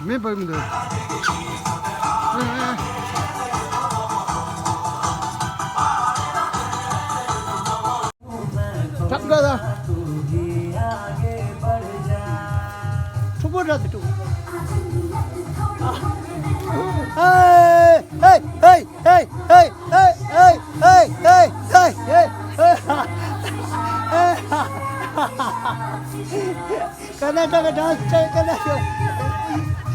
몇 번입니다. थक गया था सुबह रात to hey hey hey hey hey hey hey hey hey hey Karnataka का डांस चाहिए कर्नाटक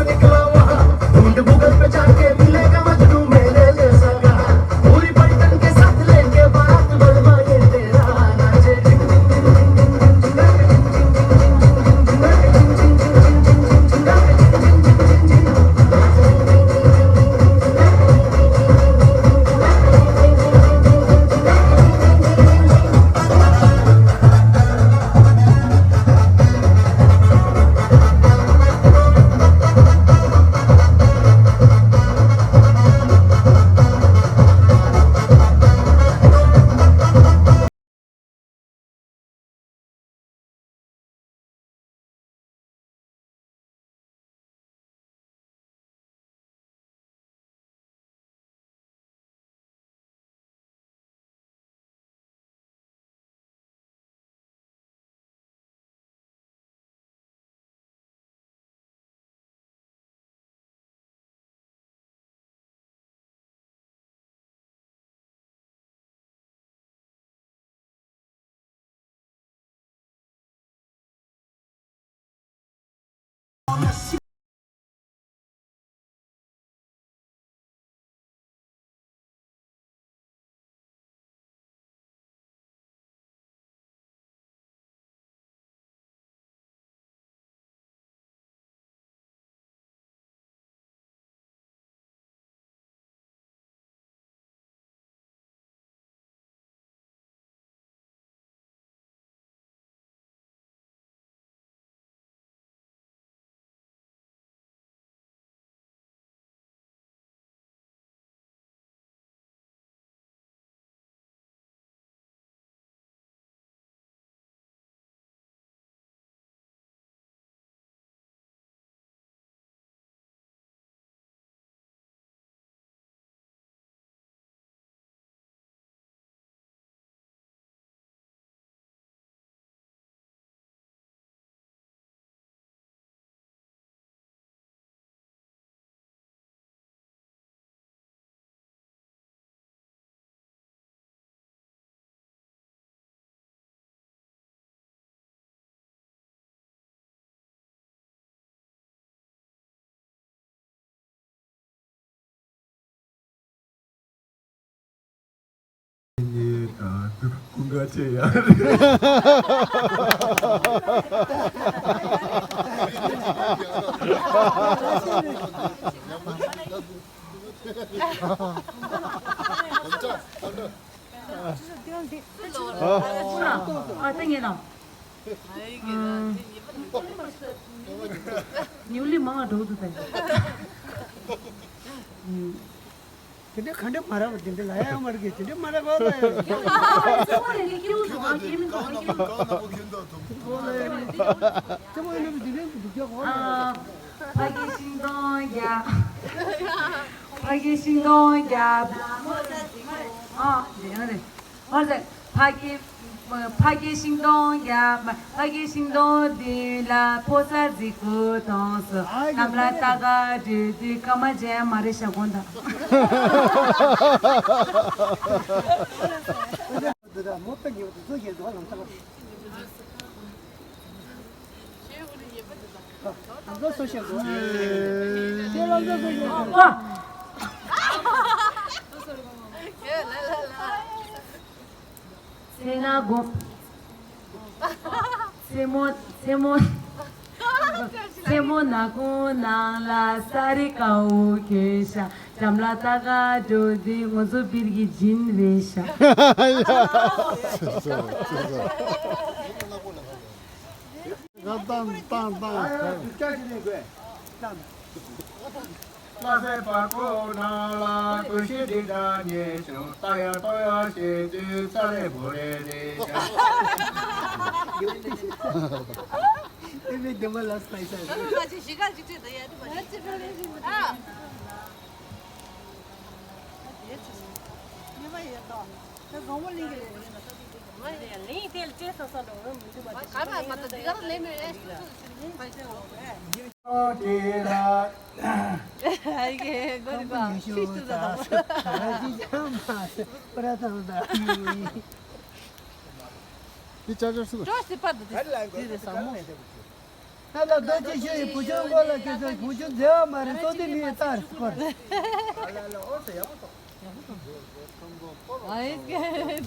निकला वहाँ ढूंढ गूगल पे जाके मिलेगा मजनू मेरे जैसा कहा पूरी पलटन के साथ लेके बारात बलवा ये तेरा नाचे डिंग डिंग डिंग डिंग डिंग डिंग 같아 यार 아, 땡기나.你立马都都在。 कितने खंडे मारा जिंदे लाया मर गए जिंदे मारा बहुत है जब वो लोग जिंदे दुखिया बहुत 파기 신동야 아, 네. 맞아. 파기 신동야 파기 신동디라 포사지고 동서 남라다가 디디 까마제 마르샤곤다 못 빼기 또 저기 도 하는 거 너 소셜 거 와 세나고 세모나고 나라 사리카오 케샤 잠라다가 조디 모조 비르기 진베샤 나세 바고 나라 구시디다 예수 따야 떠야 시지 짜레 보레디 ये डबल लास्ट पैसा 어디라 이게 거리가 실수다. 이 짜줄 수가 저스 빠도 뒤에서 뭐. 나도 너지 부정 걸라 계속 부정 저 말은 또 들리에 따라 걸 아이게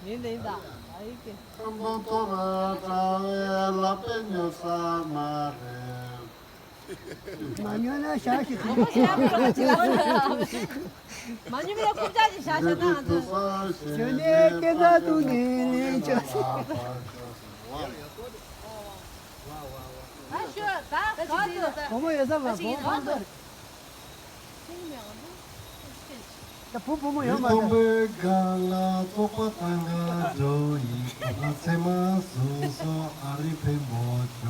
니네다. 아이게. 한번 돌아가야 라페뇨 사마레 마녀나 샤시 마님이랑 꼼자지 샤샤나. 전에 깨다도 내내 저 아, 쉬어. 다 가도. 어머 여자 봐 부모 여마 이동백갈라 똑바탕가 조이 세마 수소 아리페 모조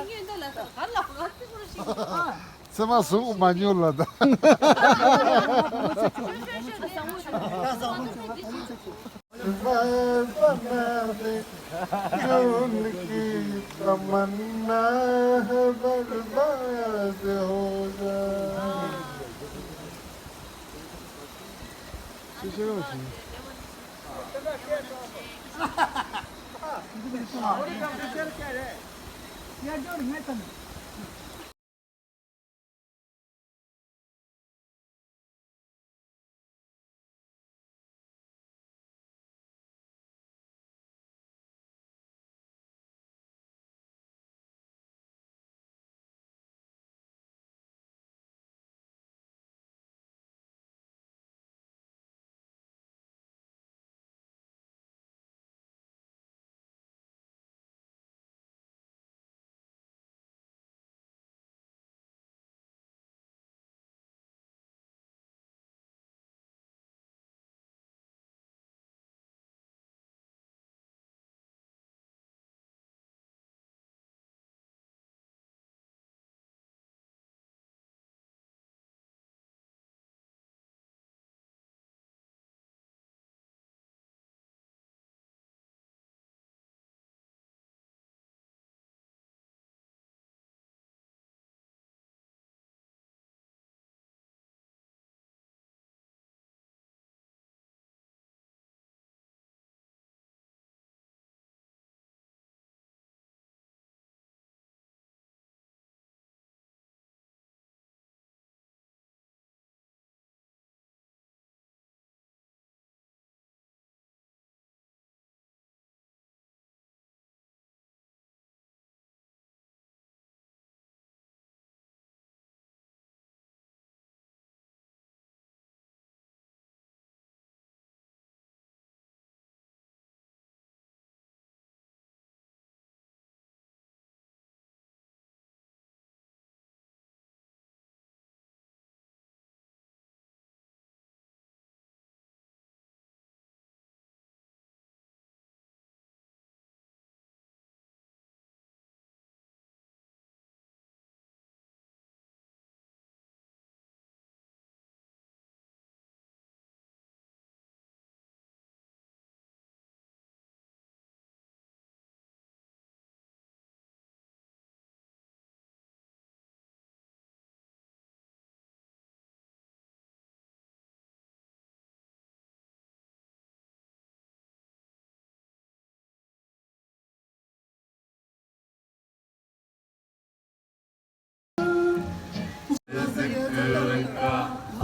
신경들라서 갈라고 같은 그러시. 세마 수고 많이 올라다. उनकी तमन्ना है बर्बाद हो जाए या जोड़ मैं तन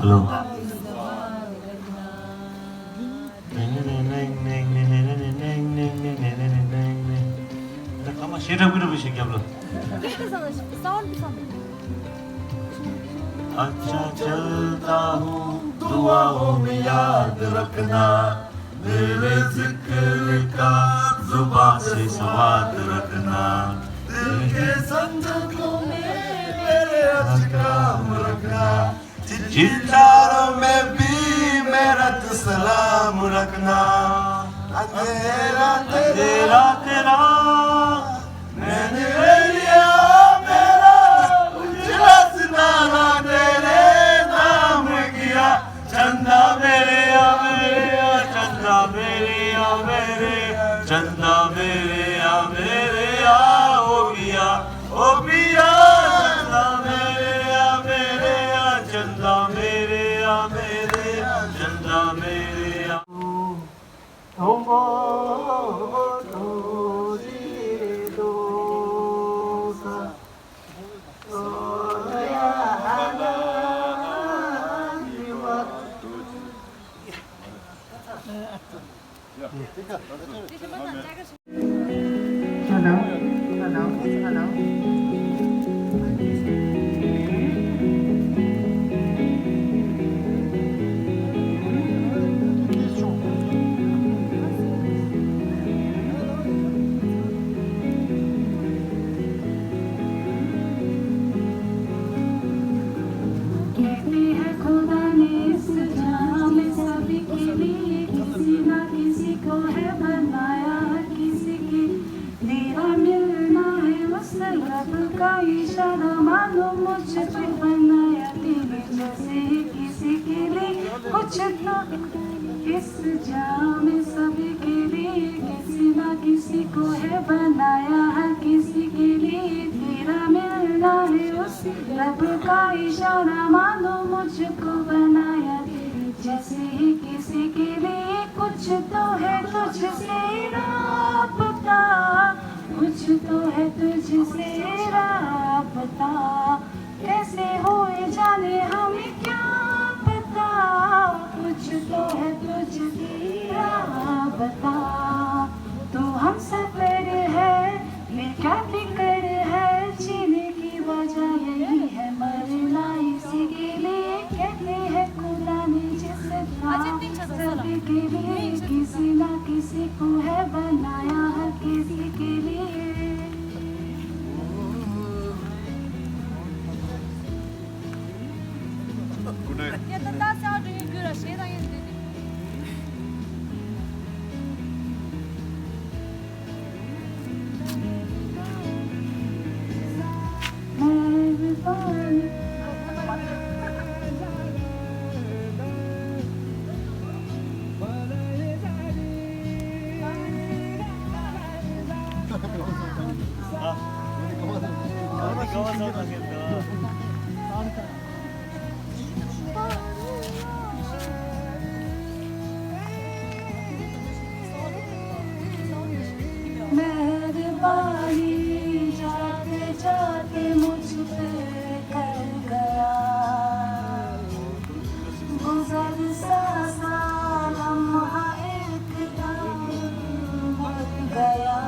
लो Ama şerefini bir şey yapalım. अच्छा चलता हूँ दुआओं में याद रखना मेरे जिक्र का जुबान से सवाद रखना दिल के संदूकों में मेरे अहकाम रखना जिन चारों में भी मेरा तो सलाम रखना अंधेरा तेरा तेरा मैंने ले लिया मेरा उजला सितारा तेरे नाम किया चंदा मेरे या मेरे चंदा मेरे या मेरे चंदा मेरे या ओ पिया चंदा मेरे या चंदा मेरे या चंदा मेरे या कहते हैं खुदा ने इस जहां में सभी के लिए किसी ना किसी को है बनाया किसी के तेरा मिलना है उस रब का इशारा मानो मुझ पे बनाया तेरे जैसे किसी के लिए कुछ तो इस जहां में सभी के लिए किसी ना किसी को है बनाया हर किसी के लिए तेरा मिलना है उस रब का इशारा मानो मुझको बनाया जैसे ही किसी के लिए कुछ तो है तुझसे राबता कुछ तो है तुझसे राबता कैसे हुए जाने हमें क्या पता कुछ तो है तुझसे राबता तो हम सफर है ये क्या फिक्र है जीने की वजह यही है मरना इसी के लिए कहते हैं खुदा ने जिस सभी के लिए किसी ना किसी को है बनाया हर किसी के लिए Ja, dat zou je kunnen zeggen. मेहरबानी जाते जाते मुझ पे कर गया गुजर सा लम्हा एकदम बढ़ गया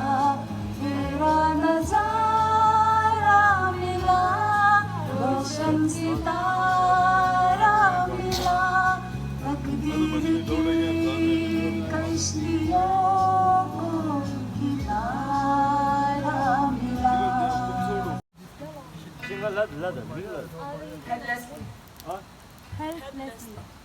तेरा नजारा मिला रोशन सितारा मिला तकदीर की कश्तियों को किनारा मिला Helplessly.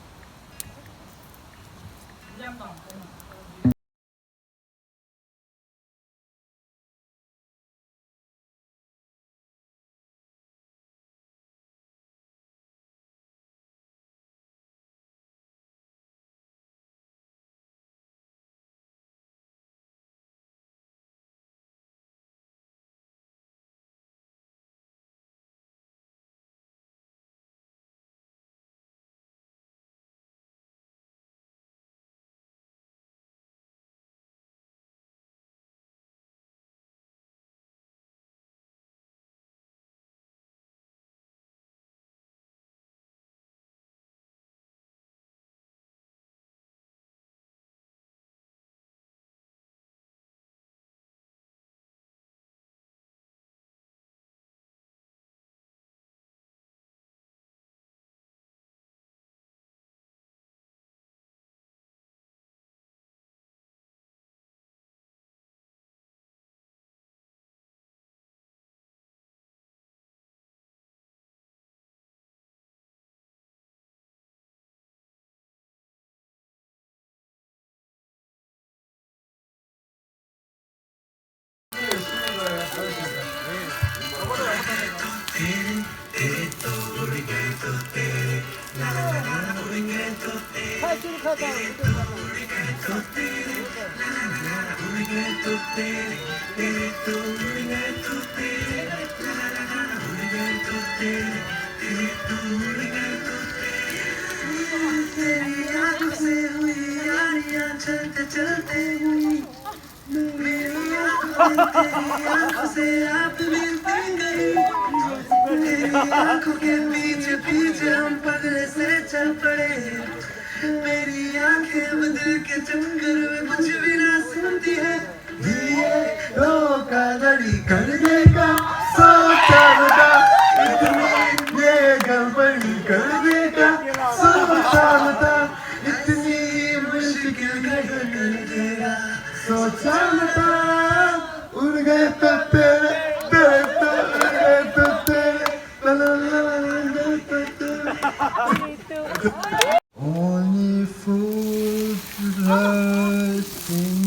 बुजुर्ग खाता चलते चलते मेरी आंखों से आप मिलते गए मेरी आंखों के पीछे पीछे हम पगले से चल पड़े मेरी आंखें बदल के चक्कर में कुछ भी ना सुनती है ये धोखाधड़ी कर देगा सोचा बता इतनी ये गड़बड़ी कर देगा सोचा बता इतनी मुश्किल कर देगा सोचा बता उड़ गए तो तेरे तेरे तो उड़ गए तो तेरे ला ला ला ला तो तेरे Only fools rush in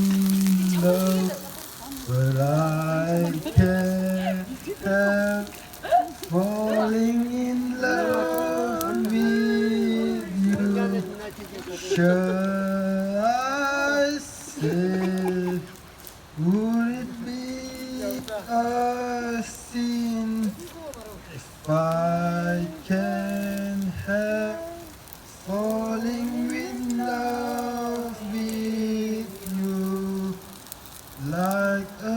love, but I can't help falling in love with you. Sure, I said, would it be a sin if I can help falling with love with you like a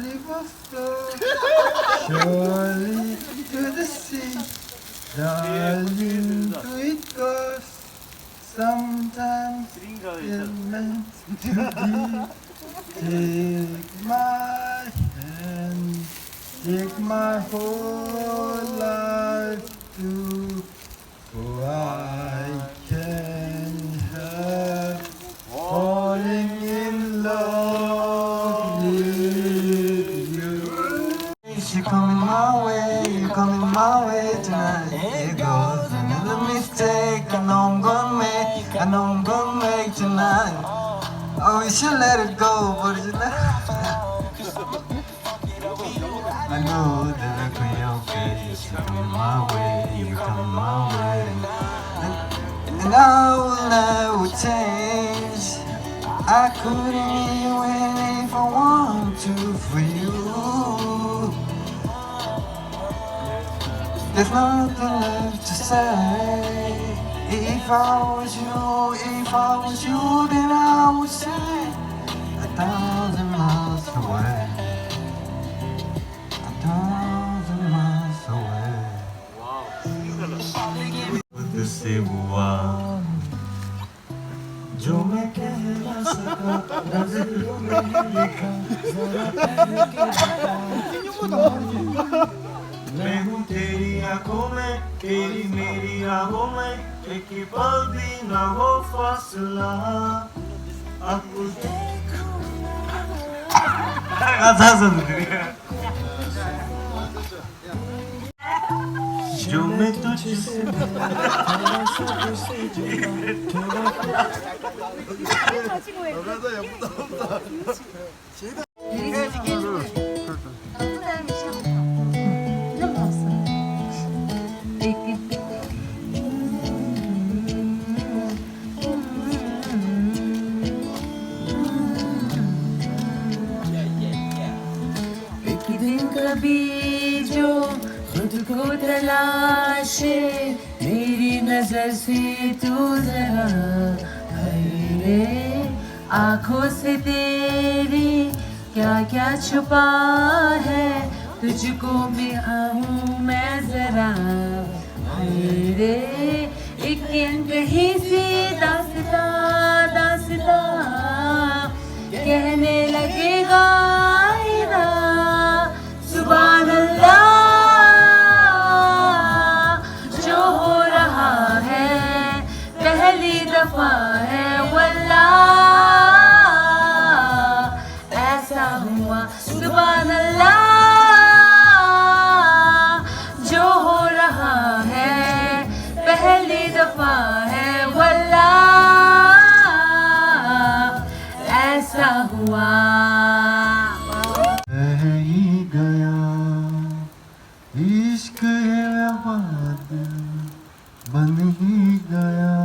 river flows surely to the sea darling to it goes sometimes it's meant to be take my hand take my whole life too for I can't help falling in love with you. You're coming my way tonight. Here goes another mistake. I know I'm gonna make tonight. Oh, we should let it go, but you I know that I could help it. You're coming my way, and I will never change. I couldn't be waiting if I want to for you. There's nothing left to say. If I was you, then I would say 1,000 miles away. 1,000 miles away. तुझसे हुआ जो मैं कह ना सका नजरों में लिखा जरा पहले के बता मैं हूँ तेरी आंखों में तेरी मेरी राहों में एक पल भी ना हो फासला आपको जो मैं तुझसे कभी जो खुद को तलाशे मेरी नजर से तू जरा रे आंखों से तेरी क्या क्या छुपा है तुझको भी आऊं मैं जरा रे एक कहीं से दास्ता दास्ता कहने लगेगा सुभान अल्लाह जो हो रहा है पहली दफा है वल्लाह ऐसा हुआ सुभान अल्लाह जो हो रहा है पहली दफा है वल्लाह ऐसा हुआ इश्क है बात बन ही गया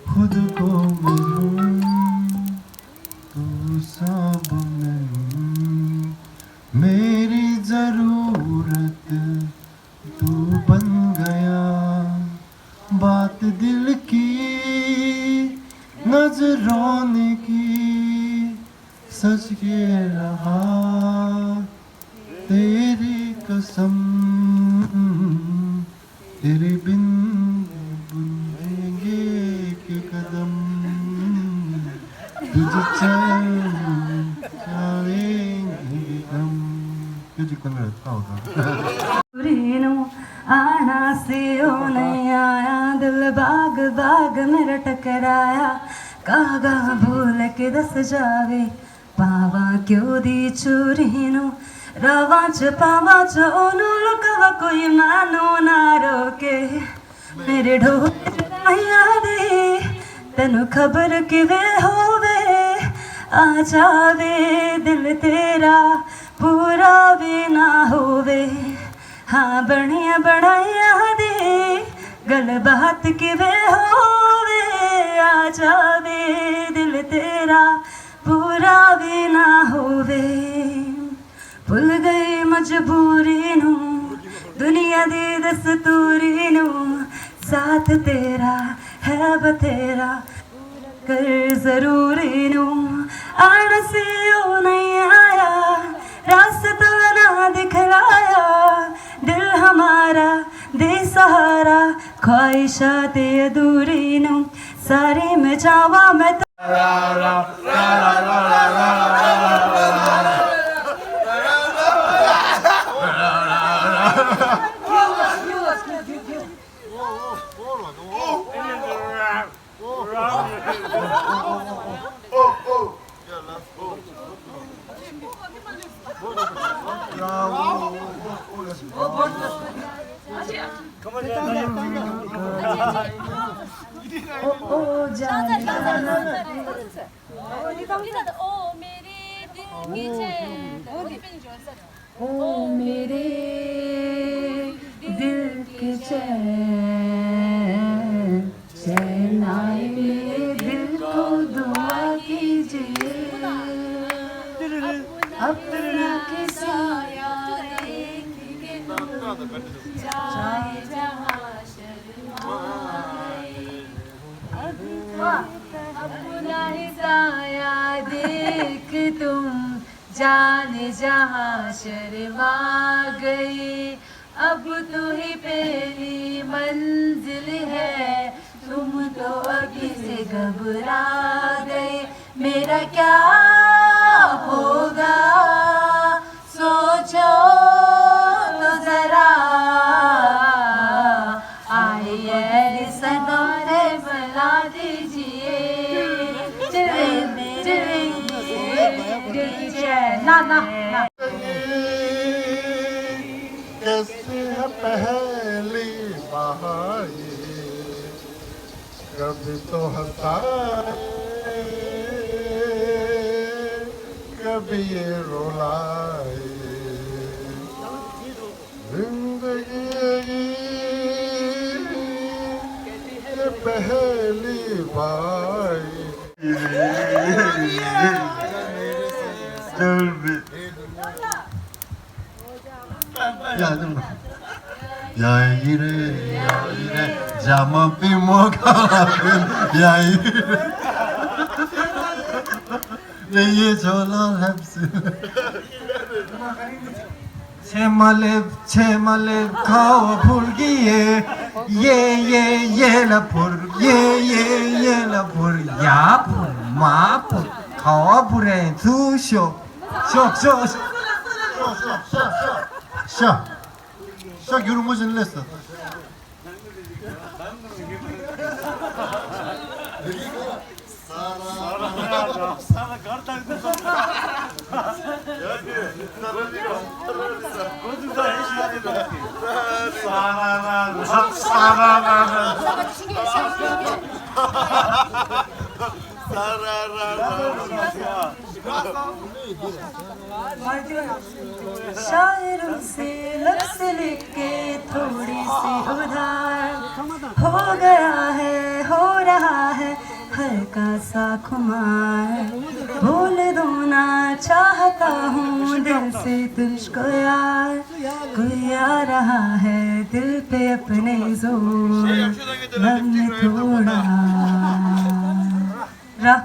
खुद ख्वाब में मेरी जरूरत तू बन गया, बात दिल की नजरों ने की, सच के रहा तेरी कसम, तेरे बिन बुनेंगे के कदम, तुझे चाहेंगे हम। तुझे कल रहता होगा आना से ओ नहीं आया, दिल बाग बाग मेरा टकराया, कागा भूल के दस जावे, पावा क्यों दी चोरी नो, रवा च पावा च ओनू लुकवा कोई मानो ना रोके, मेरे ढोलिया दे तेनू खबर किवे होवे, आ जावे दिल तेरा पूरा भी ना होवे, हाँ बनिया बनाया दे गल बात किवे होवे, आ जावे दिल तेरा पूरा भी ना होवे, भुल गई मजबूरी नू दुनिया दी दस्तूरी नू, साथ तेरा है बतेरा कर जरूरी नू, आना से ओ नहीं आया, रास्ता ना दिखलाया, दिल हमारा दे सहारा, ख्वाहिशात अधूरी नू, सारी में जावा मैं ओ मेरे दिल के चैन, चैन आए मेरे दिल को दुआ कीजिए, अपना किसी जाए जहाँ शर्माए, अपना ही साया देख तुम जाने जहाँ शर्मा गई, अब तो ही पहली मंजिल है, तुम तो अभी से घबरा गए, मेरा क्या होगा सोचो तो जरा, आइए सनोरे बुला दीजिए, ना ना ना कैसे है पहली बहाई, कभी तो हंसाए कभी ये रुलाए, जिंदगी ये पहली by, 야이래 야이래 잠없이 먹어라면 야이래 내의 전화 햄스 채말렙 가와 불기에 예예예라 불 예예예라 불 야불 마불 가와 불에 두쇼 쇼 yürümüzün lesi. Sana kart taktım. शायरों से लफ्ज़ लिख के थोड़ी सी उधार हो गया है हो रहा है शहर का सा खुमार बोल दो ना चाहता हूँ दिल से तुझको यार कोई आ रहा है दिल पे अपने जोर रब ने थोड़ा रा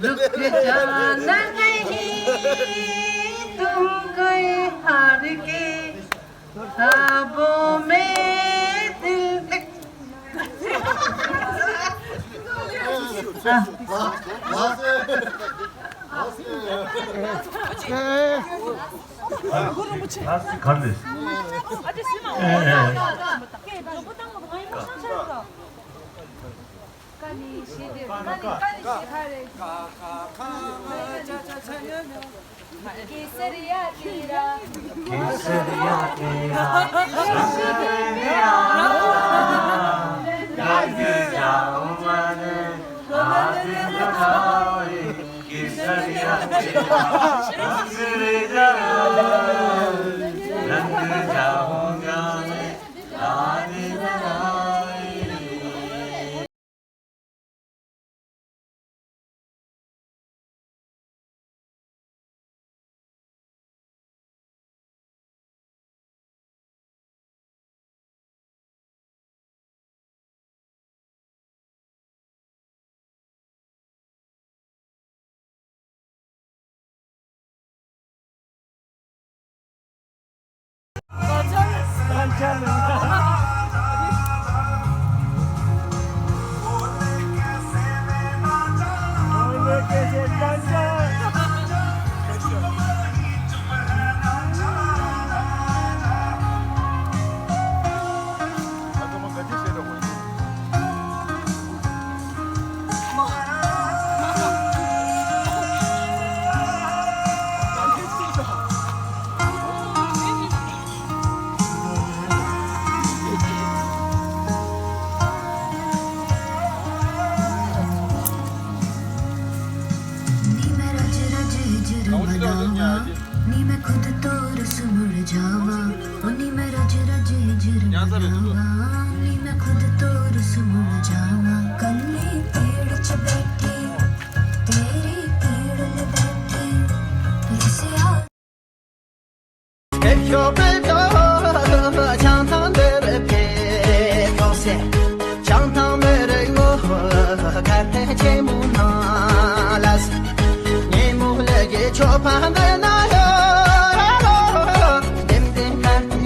रुक जाना नहीं तुम कोई हार के ख्वाबों में दिल Kardeş. Hadi Sima. Gel ben bu tarafa bakayım. Kani şeydir. Kani केसरिया तेरा लग जाऊं मन हाथ लगाए केसरिया रंग जाऊंगा मैं हाथ लगाए नी मैं खुद तो रस मुड़ जावा नी मैं रज रज जुर्मावा नी मैं खुद तो रस मुड़ जावा कल्ली पेड़ च बैठी तेरी पेड़ ले बैठी इसे आ Ekyo beto chantam bere pe tose chantam bere go karte che muno